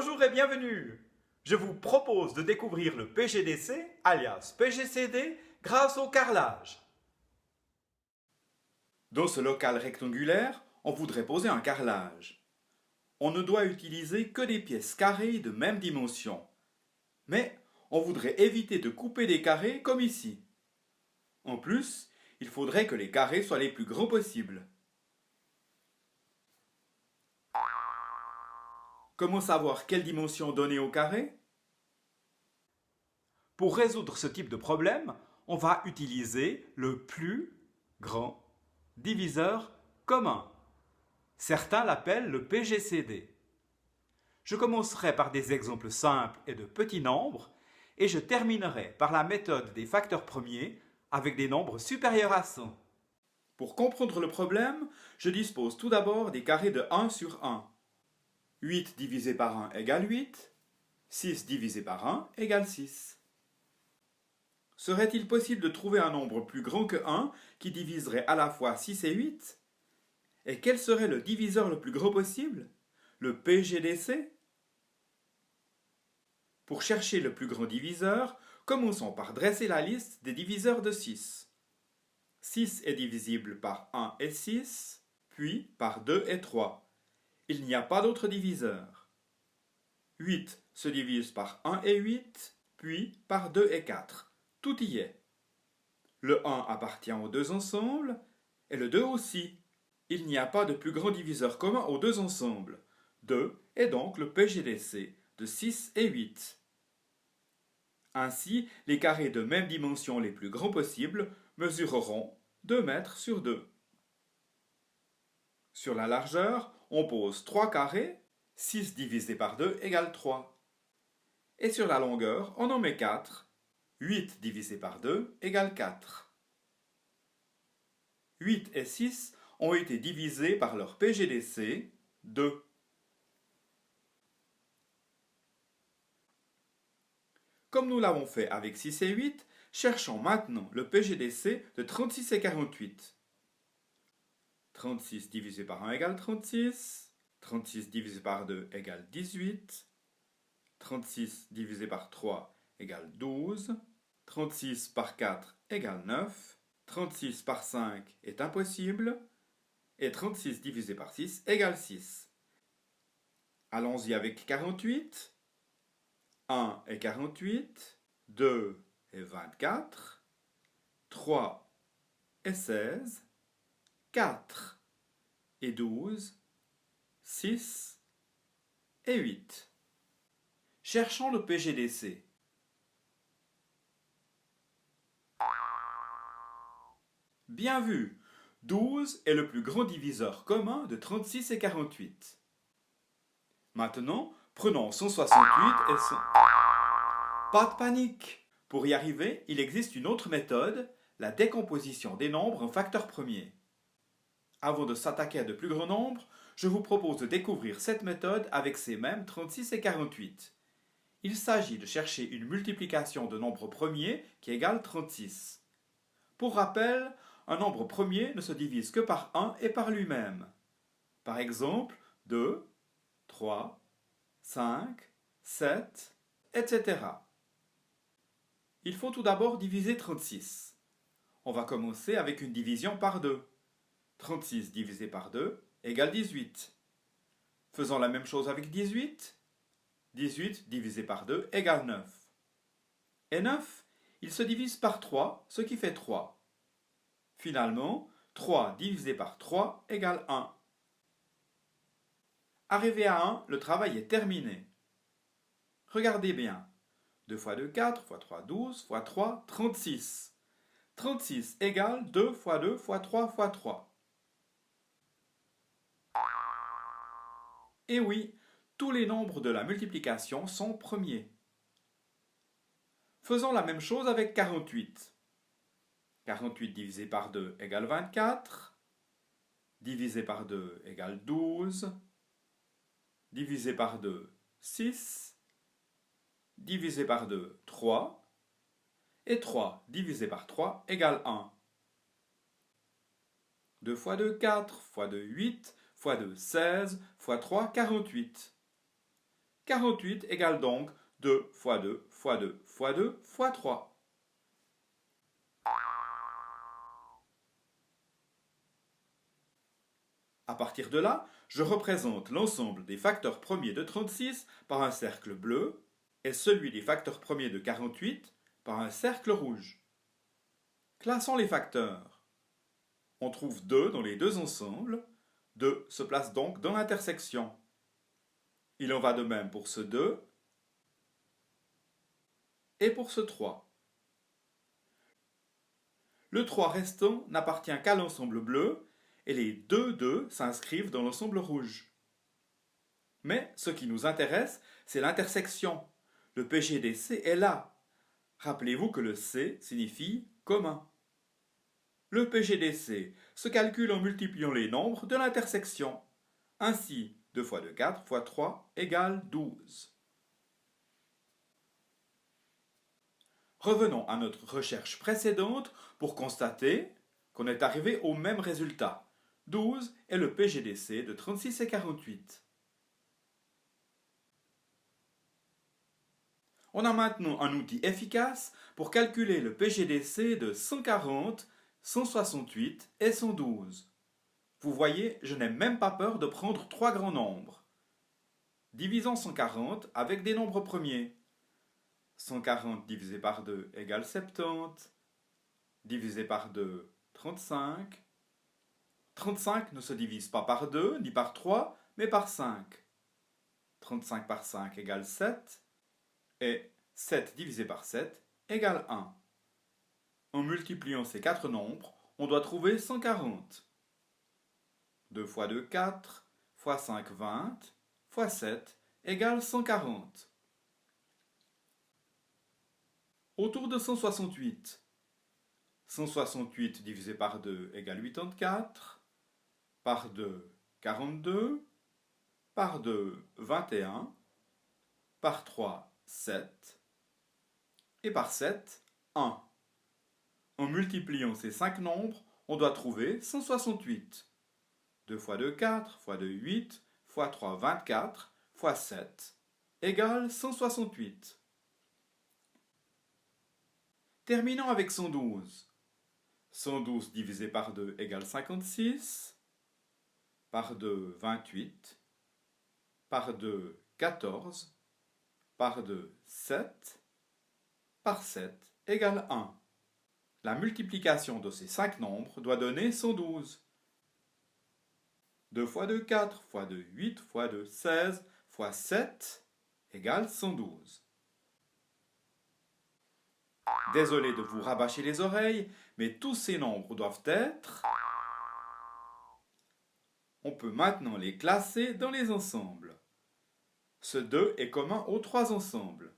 Bonjour et bienvenue. Je vous propose de découvrir le PGDC, alias PGCD, grâce au carrelage. Dans ce local rectangulaire, on voudrait poser un carrelage. On ne doit utiliser que des pièces carrées de même dimension. Mais on voudrait éviter de couper des carrés comme ici. En plus, il faudrait que les carrés soient les plus grands possibles. Comment savoir quelle dimension donner au carré? Pour résoudre ce type de problème, on va utiliser le plus grand diviseur commun. Certains l'appellent le PGCD. Je commencerai par des exemples simples et de petits nombres et je terminerai par la méthode des facteurs premiers avec des nombres supérieurs à 100. Pour comprendre le problème, je dispose tout d'abord des carrés de 1 sur 1. 8 divisé par 1 égale 8, 6 divisé par 1 égale 6. Serait-il possible de trouver un nombre plus grand que 1 qui diviserait à la fois 6 et 8? Et quel serait le diviseur le plus grand possible? Le PGDC? Pour chercher le plus grand diviseur, commençons par dresser la liste des diviseurs de 6. 6 est divisible par 1 et 6, puis par 2 et 3. Il n'y a pas d'autre diviseur. 8 se divise par 1 et 8, puis par 2 et 4. Tout y est. Le 1 appartient aux deux ensembles, et le 2 aussi. Il n'y a pas de plus grand diviseur commun aux deux ensembles. 2 est donc le PGDC de 6 et 8. Ainsi, les carrés de même dimension les plus grands possibles mesureront 2 mètres sur 2. Sur la largeur, on pose 3 carrés, 6 divisé par 2 égale 3. Et sur la longueur, on en met 4. 8 divisé par 2 égale 4. 8 et 6 ont été divisés par leur PGDC, 2. Comme nous l'avons fait avec 6 et 8, cherchons maintenant le PGDC de 36 et 48. 36 divisé par 1 égale 36. 36 divisé par 2 égale 18. 36 divisé par 3 égale 12. 36 par 4 égale 9. 36 par 5 est impossible. Et 36 divisé par 6 égale 6. Allons-y avec 48. 1 est 48. 2 est 24. 3 est 16. 4 et 12, 6 et 8. Cherchons le PGDC. Bien vu, 12 est le plus grand diviseur commun de 36 et 48. Maintenant, prenons 168 et 100. Pas de panique! Pour y arriver, il existe une autre méthode, la décomposition des nombres en facteurs premiers. Avant de s'attaquer à de plus grands nombres, je vous propose de découvrir cette méthode avec ces mêmes 36 et 48. Il s'agit de chercher une multiplication de nombres premiers qui égale 36. Pour rappel, un nombre premier ne se divise que par 1 et par lui-même. Par exemple, 2, 3, 5, 7, etc. Il faut tout d'abord diviser 36. On va commencer avec une division par 2. 36 divisé par 2 égale 18. Faisons la même chose avec 18. 18 divisé par 2 égale 9. Et 9, il se divise par 3, ce qui fait 3. Finalement, 3 divisé par 3 égale 1. Arrivé à 1, le travail est terminé. Regardez bien. 2 fois 2, 4, fois 3, 12, fois 3, 36. 36 égale 2 fois 2 fois 3 fois 3. Et oui, tous les nombres de la multiplication sont premiers. Faisons la même chose avec 48. 48 divisé par 2 égale 24. Divisé par 2 égale 12. Divisé par 2, 6. Divisé par 2, 3. Et 3 divisé par 3 égale 1. 2 fois 2, 4, fois 2, 8, fois 2, 16, fois 3, 48. 48 égale donc 2 fois 2 fois 2 fois 2 fois 3. À partir de là, je représente l'ensemble des facteurs premiers de 36 par un cercle bleu et celui des facteurs premiers de 48 par un cercle rouge. Classons les facteurs. On trouve 2 dans les deux ensembles. 2 se place donc dans l'intersection. Il en va de même pour ce 2 et pour ce 3. Le 3 restant n'appartient qu'à l'ensemble bleu et les deux 2 s'inscrivent dans l'ensemble rouge. Mais ce qui nous intéresse, c'est l'intersection. Le PGDC est là. Rappelez-vous que le C signifie commun. Le PGDC se calcule en multipliant les nombres de l'intersection. Ainsi, 2 fois 2, 4 fois 3 égale 12. Revenons à notre recherche précédente pour constater qu'on est arrivé au même résultat. 12 est le PGDC de 36 et 48. On a maintenant un outil efficace pour calculer le PGDC de 140, 168 et 112. Vous voyez, je n'ai même pas peur de prendre trois grands nombres. Divisons 140 avec des nombres premiers. 140 divisé par 2 égale 70. Divisé par 2, 35. 35 ne se divise pas par 2 ni par 3, mais par 5. 35 par 5 égale 7. Et 7 divisé par 7 égale 1. En multipliant ces quatre nombres, on doit trouver 140. 2 fois 2, 4, fois 5, 20, fois 7 égale 140. Autour de 168. 168 divisé par 2 égale 84, par 2, 42, par 2, 21, par 3, 7, et par 7, 1. En multipliant ces 5 nombres, on doit trouver 168. 2 fois 2, 4, fois 2, 8, fois 3, 24, fois 7, égale 168. Terminons avec 112. 112 divisé par 2 égale 56, par 2, 28, par 2, 14, par 2, 7, par 7 égale 1. La multiplication de ces 5 nombres doit donner 112. 2 fois 2, 4, fois 2, 8, fois 2, 16, fois 7 égale 112. Désolé de vous rabâcher les oreilles, mais tous ces nombres doivent être... On peut maintenant les classer dans les ensembles. Ce 2 est commun aux trois ensembles.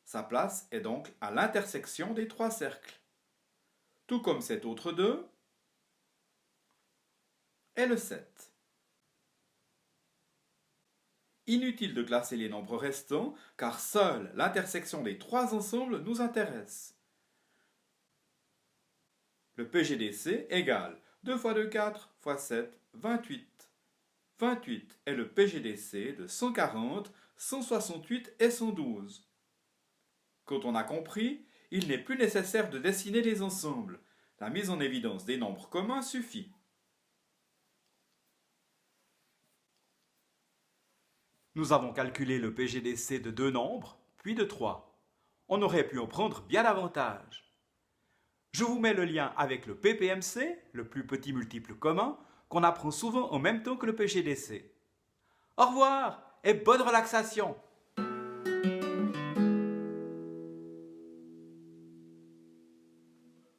Sa place est donc à l'intersection des trois cercles. Tout comme cet autre 2 et le 7. Inutile de classer les nombres restants, car seule l'intersection des trois ensembles nous intéresse. Le PGDC égale 2 fois 2, 4, fois 7, 28. 28 est le PGDC de 140, 168 et 112. Quand on a compris, il n'est plus nécessaire de dessiner les ensembles. La mise en évidence des nombres communs suffit. Nous avons calculé le PGDC de 2 nombres, puis de 3. On aurait pu en prendre bien davantage. Je vous mets le lien avec le PPMC, le plus petit multiple commun, qu'on apprend souvent en même temps que le PGDC. Au revoir et bonne relaxation!